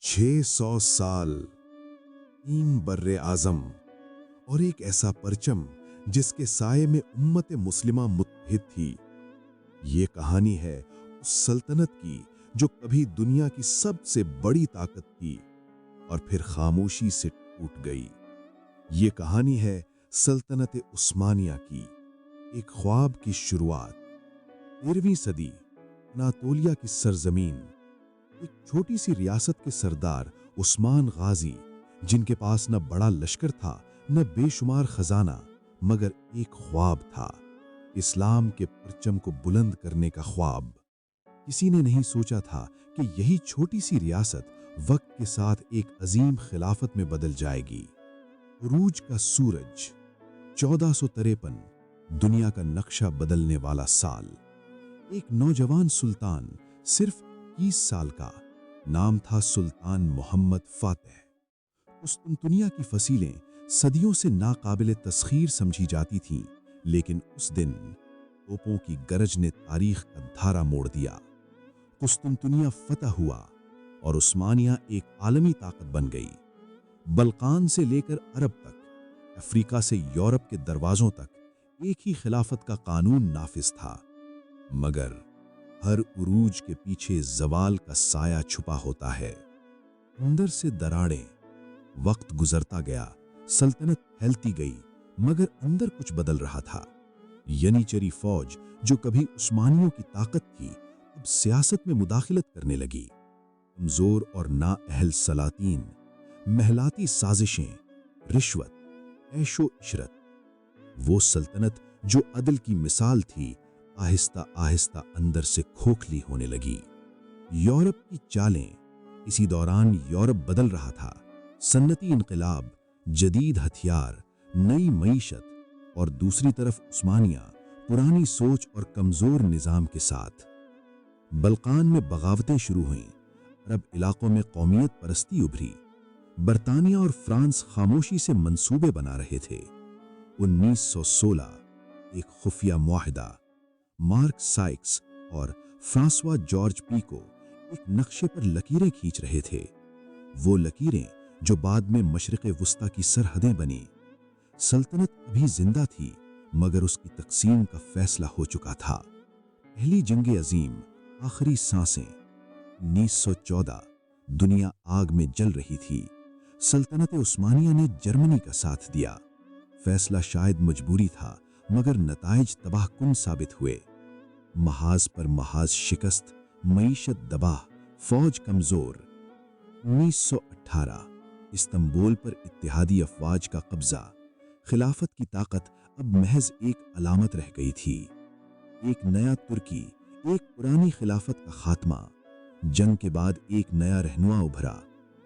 600 साल, 3 बर्रे आज़म और एक ऐसा परचम जिसके साये में उम्मत मुस्लिमा मुत्तहिद थी। ये कहानी है उस सल्तनत की जो कभी दुनिया की सबसे बड़ी ताकत थी और फिर खामोशी से टूट गई। ये कहानी है सल्तनत उस्मानिया की, एक ख्वाब की शुरुआत। 13वीं सदी, अनातोलिया की सरजमीन, एक छोटी सी रियासत के सरदार उस्मान गाजी, जिनके पास न बड़ा लश्कर था न बेशुमार खजाना, मगर एक ख्वाब था, इस्लाम के परचम को बुलंद करने का ख्वाब। किसी ने नहीं सोचा था कि यही छोटी सी रियासत वक्त के साथ एक अजीम खिलाफत में बदल जाएगी। उरूज का सूरज, 1453, दुनिया का नक्शा बदलने वाला साल। एक नौजवान सुल्तान, सिर्फ 21 साल का, नाम था सुल्तान मोहम्मद फातेह। कुस्तुनतुनिया की फसीलें सदियों से नाकाबिले तस्खीर समझी जाती थीं, लेकिन उस दिन तोपों की गरज ने तारीख का धारा मोड़ दिया। कुस्तुनतुनिया फतह हुआ और उस्मानिया एक आलमी ताकत बन गई। बल्कान से लेकर अरब तक, अफ्रीका से यूरोप के दरवाजों तक एक ही खिलाफत का कानून नाफिज था। मगर हर उरूज के पीछे जवाल का साया छुपा होता है। अंदर से दरारें, वक्त गुजरता गया, सल्तनत फैलती गई, मगर अंदर कुछ बदल रहा था। यनीचरी फौज जो कभी उस्मानियों की ताकत थी, अब सियासत में मुदाखलत करने लगी। कमजोर और नाअहल सलातीन, महलाती साजिशें, रिश्वत, ऐशो इशरत। वो सल्तनत जो अदल की मिसाल थी, आहिस्ता आहिस्ता अंदर से खोखली होने लगी। यूरोप की चालें, इसी दौरान यूरोप बदल रहा था। सन्नती इनकलाब, जदीद हथियार, नई मईशत, और दूसरी तरफ उस्मानिया पुरानी सोच और कमजोर निजाम के साथ। बल्कान में बगावतें शुरू हुईं, अरब इलाकों में कौमियत परस्ती उभरी। बरतानिया और फ्रांस खामोशी से मंसूबे बना रहे थे। 1916, एक खुफिया मुआहदा, मार्क साइक्स और फ्रांसवा जॉर्ज पीको एक नक्शे पर लकीरें खींच रहे थे। वो लकीरें जो बाद में मशरिक़ वुस्ता की सरहदें बनी। सल्तनत अभी जिंदा थी, मगर उसकी तक़सीम का फैसला हो चुका था। पहली जंग अजीम, आखिरी सांसें। 1914, दुनिया आग में जल रही थी। सल्तनत उस्मानिया ने जर्मनी का साथ दिया। फैसला शायद मजबूरी था, मगर नताइज तबाहकुन साबित हुए। महाज पर महाज शिकस्त, मईशत दबाह, फौज कमजोर। 1918, इस्तांबुल पर इत्तेहादी अफवाज का कब्जा। खिलाफत की ताकत अब महज एक अलामत रह गई थी। एक नया तुर्की, एक पुरानी खिलाफत का खात्मा। जंग के बाद एक नया रहनुमा उभरा,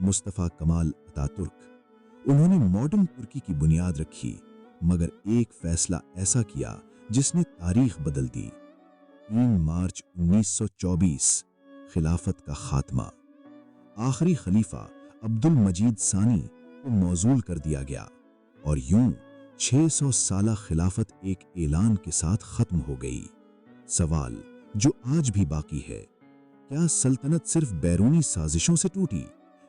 मुस्तफा कमाल अतातुर्क। उन्होंने मॉडर्न तुर्की की बुनियाद रखी, मगर एक फैसला ऐसा किया जिसने तारीख बदल दी। 3 मार्च 1924, खिलाफत का खात्मा। आखिरी खलीफा अब्दुल मजीद सानी को मौजूल कर दिया गया और यूं 600 साला खिलाफत एक ऐलान के साथ खत्म हो गई। सवाल जो आज भी बाकी है, क्या सल्तनत सिर्फ बैरूनी साजिशों से टूटी,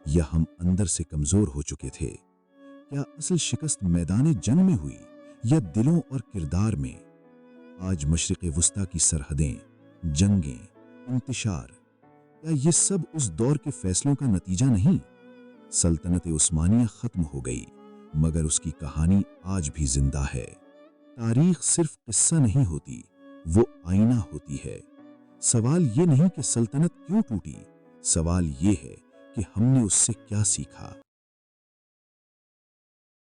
या हम अंदर से कमजोर हो चुके थे? क्या असल शिकस्त मैदान जंग में हुई या दिलों और किरदार में? आज मशरिक़ वुस्ता की सरहदें, जंगें, इंतशार, क्या ये सब उस दौर के फैसलों का नतीजा नहीं? सल्तनत उस्मानिया खत्म हो गई, मगर उसकी कहानी आज भी जिंदा है। तारीख सिर्फ किस्सा नहीं होती, वो आईना होती है। सवाल ये नहीं कि सल्तनत क्यों टूटी, सवाल ये है कि हमने उससे क्या सीखा।